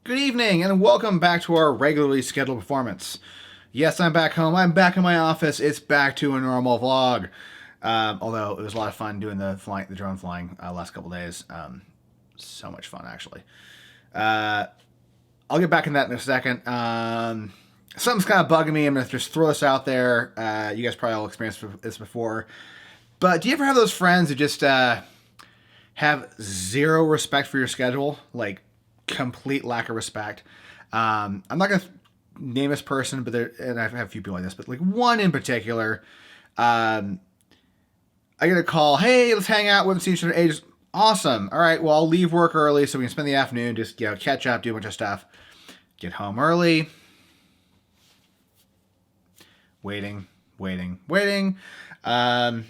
Good evening, and welcome back to our regularly scheduled performance. Yes, I'm back home. I'm back in my office. It's back to a normal vlog. Although it was a lot of fun doing the drone flying last couple days. So much fun, actually. Uh, I'll get back in that in a second. Something's kind of bugging me. I'm gonna just throw this out there. You guys probably all experienced this before, but do you ever have those friends who just have zero respect for your schedule? Like, complete lack of respect. I'm not gonna name this person, but and I've had a few people like this, but like one in particular, um, I get a call. Hey, let's hang out. We haven't seen each other in ages. Awesome. All right. Well, I'll leave work early so we can spend the afternoon, just catch up, do a bunch of stuff. Get home early. Waiting. Um,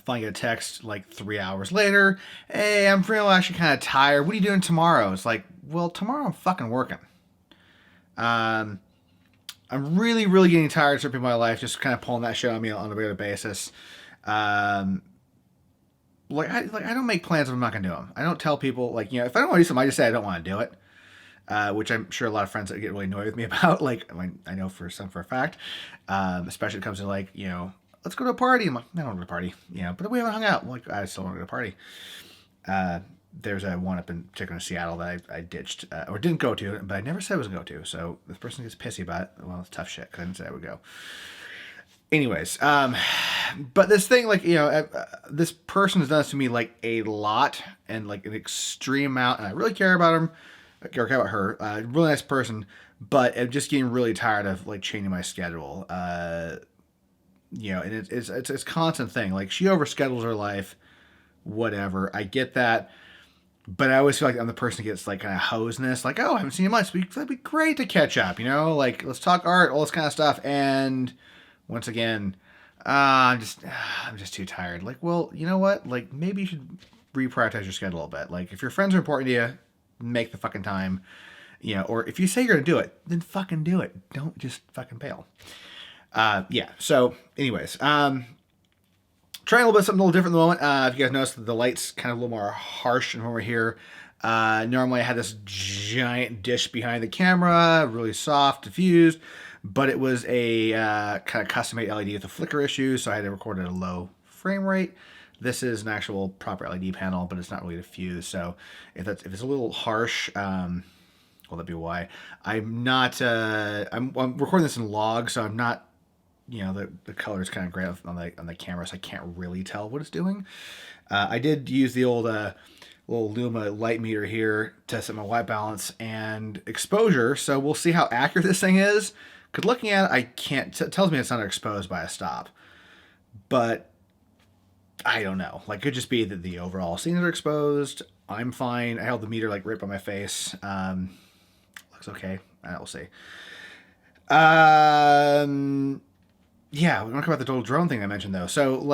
Finally get a text like 3 hours later. Hey, I'm feeling actually kind of tired. What are you doing tomorrow? It's like, well, tomorrow I'm fucking working. Um, I'm really getting tired of certain people in my life just kind of pulling that shit on me on a regular basis. Um, I don't make plans if I'm not gonna do them. I don't tell people if I don't want to do something, I just say I don't want to do it. Which I'm sure a lot of friends that get really annoyed with me about. I know for a fact, especially when it comes to let's go to a party. I'm like, I don't want to go to a party, but we haven't hung out. Like, I still want to go to a party. There's a one up in particular in Seattle that I ditched or didn't go to, but I never said I was going to go to. So this person gets pissy about it. Well, it's tough shit because I didn't say I would go. Anyways, but this thing, this person has done this to me like a lot and like an extreme amount, and I really care about him. I care about her. Really nice person, but I'm just getting really tired of like changing my schedule. And it's a constant thing. Like, she overschedules her life, whatever. I get that, but I always feel like I'm the person who gets like kind of hoseness. Like, oh, I haven't seen you much. That'd be great to catch up. Like, let's talk art, all this kind of stuff. And once again, I'm just too tired. Like, well, you know what? Like, maybe you should reprioritize your schedule a little bit. Like, if your friends are important to you, make the fucking time. Or if you say you're gonna do it, then fucking do it. Don't just fucking bail. Yeah. So, anyways, trying a little bit something a little different at the moment. If you guys notice, the light's kind of a little more harsh than when we're here. Normally, I had this giant dish behind the camera, really soft, diffused, but it was a kind of custom-made LED with a flicker issue, so I had to record at a low frame rate. This is an actual proper LED panel, but it's not really diffused. So if it's a little harsh, well, that'd be why. I'm not. I'm recording this in log, so I'm not. The color is kind of gray on the camera, so I can't really tell what it's doing. I did use the old little Luma light meter here to set my white balance and exposure, so we'll see how accurate this thing is. Because looking at it, I can't. It tells me it's underexposed by a stop, but I don't know. Like, it could just be that the overall scenes are exposed. I'm fine. I held the meter like right by my face. Looks okay. We'll see. Yeah, we want to talk about the little drone thing I mentioned though. So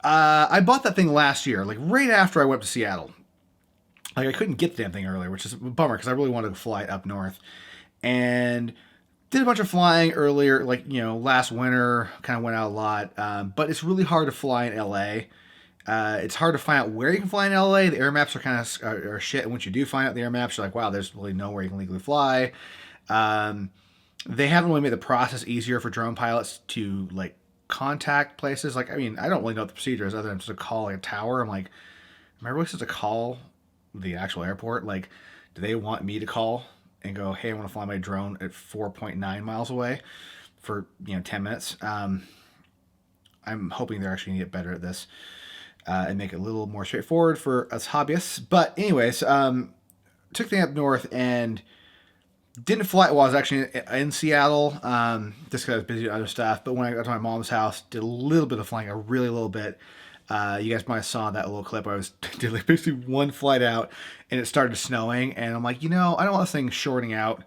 I bought that thing last year, like right after I went to Seattle. Like, I couldn't get the damn thing earlier, which is a bummer because I really wanted to fly it up north, and did a bunch of flying earlier, last winter. Kind of went out a lot, but it's really hard to fly in LA. It's hard to find out where you can fly in LA. The air maps are kind of are shit, and once you do find out the air maps, you're like, wow, there's really nowhere you can legally fly. They haven't really made the process easier for drone pilots to like contact places. Like, I mean, I don't really know what the procedure is other than just to call like a tower. I'm like, am I really supposed to call the actual airport? Like, do they want me to call and go, hey, I want to fly my drone at 4.9 miles away for 10 minutes? I'm hoping they're actually going to get better at this and make it a little more straightforward for us hobbyists. But anyways, took the thing up north and didn't fly while I was actually in Seattle, just because I was busy with other stuff. But when I got to my mom's house, did a little bit of flying, a really little bit. You guys might have saw that little clip. I was did like basically one flight out, and it started snowing. And I'm like, I don't want this thing shorting out,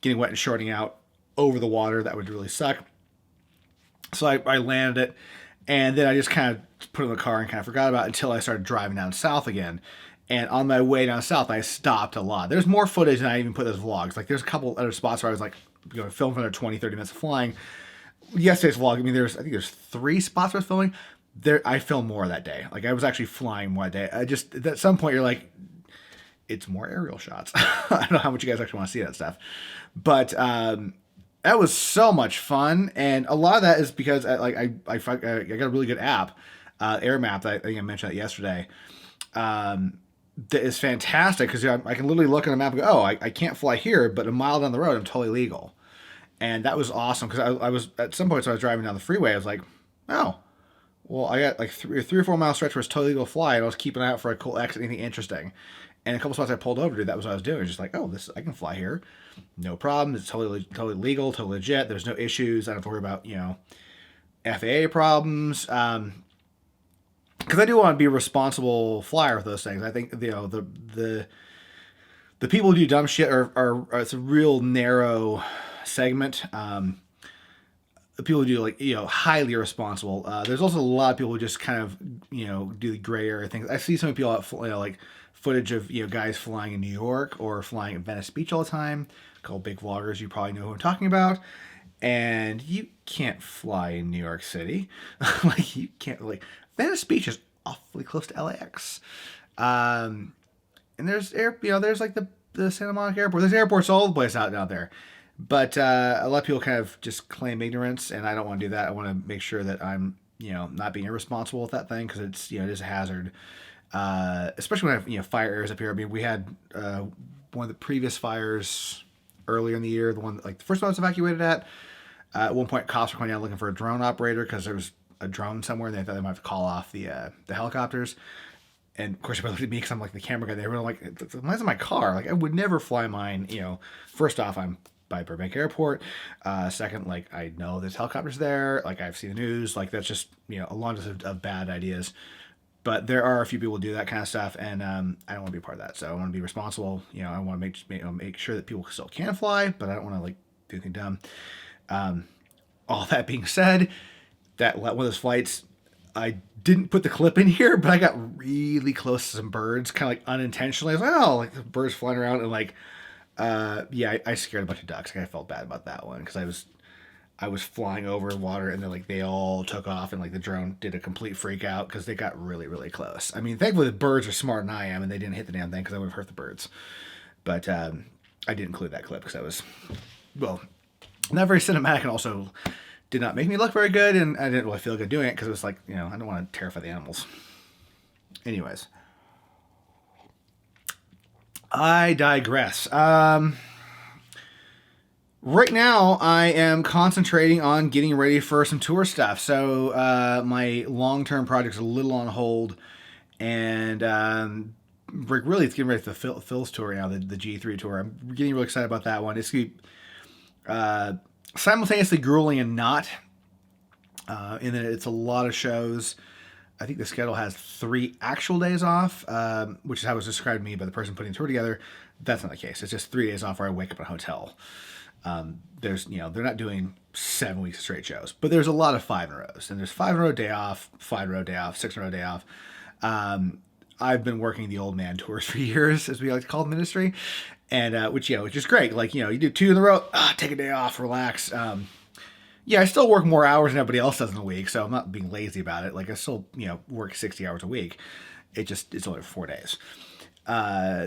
getting wet and shorting out over the water. That would really suck. So I landed it, and then I just kind of put it in the car and kind of forgot about it until I started driving down south again. And on my way down south, I stopped a lot. There's more footage than I even put in those vlogs. Like, there's a couple other spots where I was like, film for another 20, 30 minutes of flying. Yesterday's vlog, I mean, I think there's 3 spots I was filming. I filmed more that day. Like, I was actually flying more that day. At some point, you're like, it's more aerial shots. I don't know how much you guys actually want to see that stuff, but that was so much fun, and a lot of that is because I got a really good app, Air Map. I think I mentioned that yesterday. That is fantastic because I can literally look at a map and go, oh, I can't fly here, but a mile down the road I'm totally legal, and that was awesome because I was at some point, so I was driving down the freeway, I was like, oh, well, I got like 3 or 4 mile stretch where it's totally legal to fly, and I was keeping an eye out for a cool exit, anything interesting. And a couple spots I pulled over to, that was what I was doing. Just like, oh, this I can fly here, no problem. It's totally legal, totally legit. There's no issues. I don't have to worry about FAA problems. Because I do want to be a responsible flyer with those things. I think the people who do dumb shit are it's a real narrow segment. The people who do highly irresponsible. There's also a lot of people who just kind of do the gray area things. I see some people out like footage of guys flying in New York or flying at Venice Beach all the time. A couple big vloggers, you probably know who I'm talking about. And you can't fly in New York City. Like you can't Venice Beach is awfully close to LAX. And there's there's like the Santa Monica Airport. There's airports all over the place out there. But a lot of people kind of just claim ignorance, and I don't want to do that. I want to make sure that I'm not being irresponsible with that thing, because it's it is a hazard. Especially when I have fire areas up here. I mean, we had one of the previous fires earlier in the year, the one the first one I was evacuated at one point, cops were going down looking for a drone operator because there was a drone somewhere, and they thought they might have to call off the helicopters. And of course, everybody looked at me because I'm like the camera guy. They were like, "Mine's in my car. Like I would never fly mine." First off, I'm by Burbank Airport. Second, I know there's helicopters there. I've seen the news. That's just a long list of bad ideas. But there are a few people who do that kind of stuff, and I don't want to be a part of that. So I want to be responsible. I want to make sure that people still can fly, but I don't want to do anything dumb. All that being said, that one of those flights, I didn't put the clip in here, but I got really close to some birds, kind of unintentionally. I was like, oh, the birds flying around, and I scared a bunch of ducks. I felt bad about that one because I was flying over water, and then they all took off, and the drone did a complete freak out because they got really, really close. I mean, thankfully the birds are smarter than I am, and they didn't hit the damn thing because I would have hurt the birds. But I didn't include that clip because I was, not very cinematic, and also did not make me look very good, and I didn't really feel good doing it because it was I don't want to terrify the animals. Anyways, I digress. Right now, I am concentrating on getting ready for some tour stuff. So my long-term project's a little on hold, and really it's getting ready for the Phil's tour now, the G3 tour. I'm getting really excited about that one. It's going to be simultaneously grueling and not, in that it's a lot of shows. I think the schedule has 3 actual days off, which is how it was described to me by the person putting the tour together. That's not the case. It's just 3 days off where I wake up in a hotel. There's, they're not doing 7 weeks of straight shows, but there's a lot of 5 in a row. And there's 5 in a row day off, 5 in a row day off, 6 in a row day off. I've been working the old man tours for years, as we like to call the industry, and which is great. You do 2 in a row, take a day off, relax. I still work more hours than everybody else does in a week, so I'm not being lazy about it. I still, work 60 hours a week. It's only 4 days.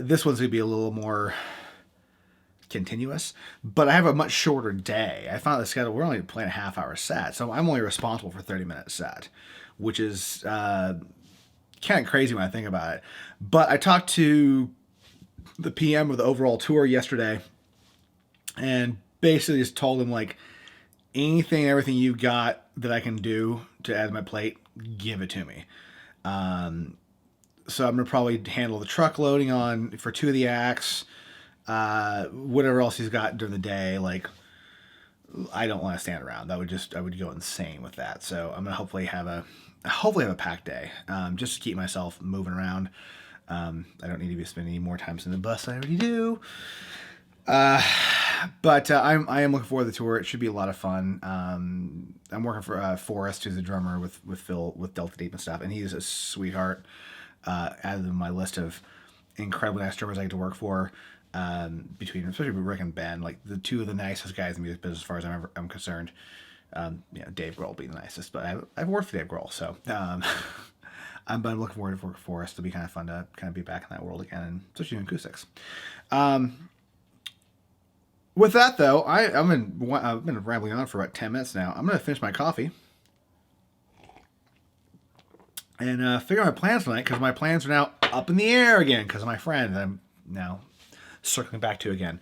This one's gonna be a little more continuous, but I have a much shorter day. I found the schedule, we're only playing a half-hour set, so I'm only responsible for 30-minute set, which is kind of crazy when I think about it. But I talked to the PM of the overall tour yesterday, and basically just told him anything and everything you got that I can do to add to my plate, give it to me. So I'm gonna probably handle the truck loading for 2 of the acts. Whatever else he's got during the day, I don't want to stand around. I would go insane with that. So I'm gonna hopefully have a packed day, just to keep myself moving around. I don't need to be spending any more time in the bus than I already do. But I am looking forward to the tour. It should be a lot of fun. I'm working for Forrest, who's the drummer with Phil with Delta Deep and stuff, and he's a sweetheart. Added to my list of incredibly nice drummers I get to work for. Especially Rick and Ben, the 2 of the nicest guys in the music business as far as I'm concerned. Dave Grohl being the nicest, but I've worked for Dave Grohl, so But I'm looking forward to work for us. It'll be kind of fun to kind of be back in that world again, and especially in acoustics. With that though, I've been rambling on for about 10 minutes now. I'm gonna finish my coffee and figure out my plans tonight, because my plans are now up in the air again because of my friend that I'm now circling back to again.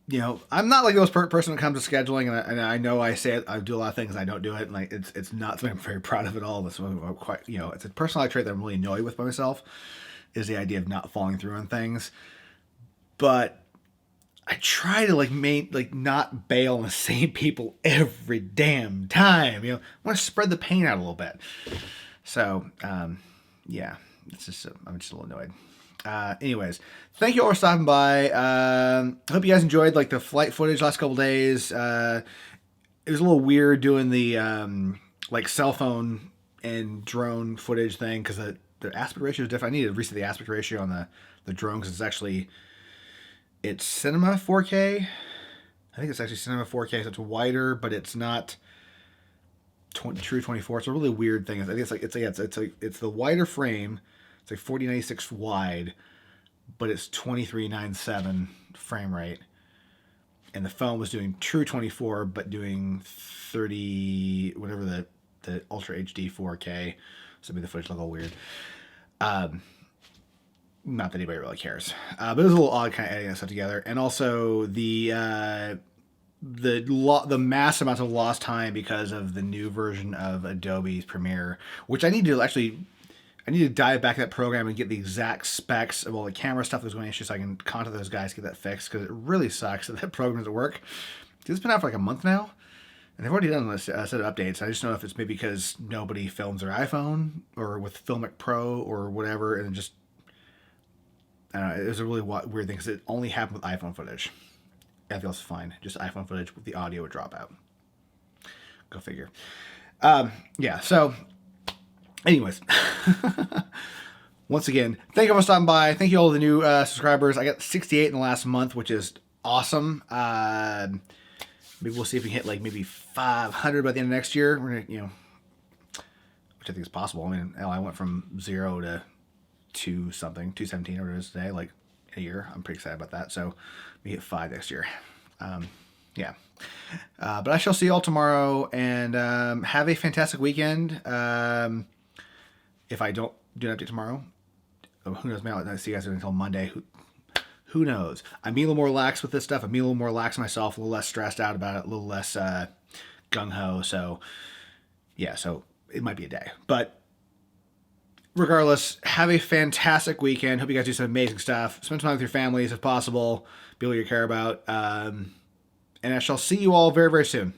You know, I'm not like those person when it comes to scheduling, and I know I say it, I do a lot of things and I don't do it, and like it's not something I'm very proud of at all. That's quite, you know, it's a personality trait that I'm really annoyed with by myself, is the idea of not following through on things. But I try to not bail on the same people every damn time. You know, I want to spread the pain out a little bit. So yeah, it's just I'm just a little annoyed. Anyways, thank you all for stopping by. Hope you guys enjoyed like the flight footage last couple days. It was a little weird doing the like cell phone and drone footage thing, because the aspect ratio is different. I need to reset the aspect ratio on the drone, because it's cinema 4K. I think it's actually cinema 4K, so it's wider, but it's not true 24. It's a really weird thing. I think it's the wider frame. It's like 4096 wide, but it's 2397 frame rate. And the phone was doing true 24, but doing 30, whatever the Ultra HD 4K. So maybe the footage look a little weird. Not that anybody really cares. But it was a little odd kind of editing that stuff together. And also the mass amounts of lost time because of the new version of Adobe's Premiere, which I need to dive back to that program and get the exact specs of all the camera stuff that's going on, so I can contact those guys to get that fixed, because it really sucks that program doesn't work. It's been out for like a month now, and they've already done a set of updates. I just don't know if it's maybe because nobody films their iPhone or with Filmic Pro or whatever, and just, I don't know, it was a really weird thing, because it only happened with iPhone footage. Everything else is fine. Just iPhone footage with the audio would drop out. Go figure. Yeah, so anyways, once again, thank you all for stopping by. Thank you all the new subscribers. I got 68 in the last month, which is awesome. Maybe we'll see if we can hit like maybe 500 by the end of next year. We're gonna, you know, which I think is possible. I mean, I went from 0 to 217 or whatever it is today, like in a year. I'm pretty excited about that. So we hit 5 next year. Yeah. But I shall see you all tomorrow, and have a fantastic weekend. If I don't do an update tomorrow, who knows? Maybe I'll see you guys until Monday. Who knows? I'm being a little more relaxed with this stuff. I'm being a little more relaxed myself, a little less stressed out about it, a little less gung-ho. So, yeah, so it might be a day. But regardless, have a fantastic weekend. Hope you guys do some amazing stuff. Spend time with your families if possible. People you care about. And I shall see you all very, very soon.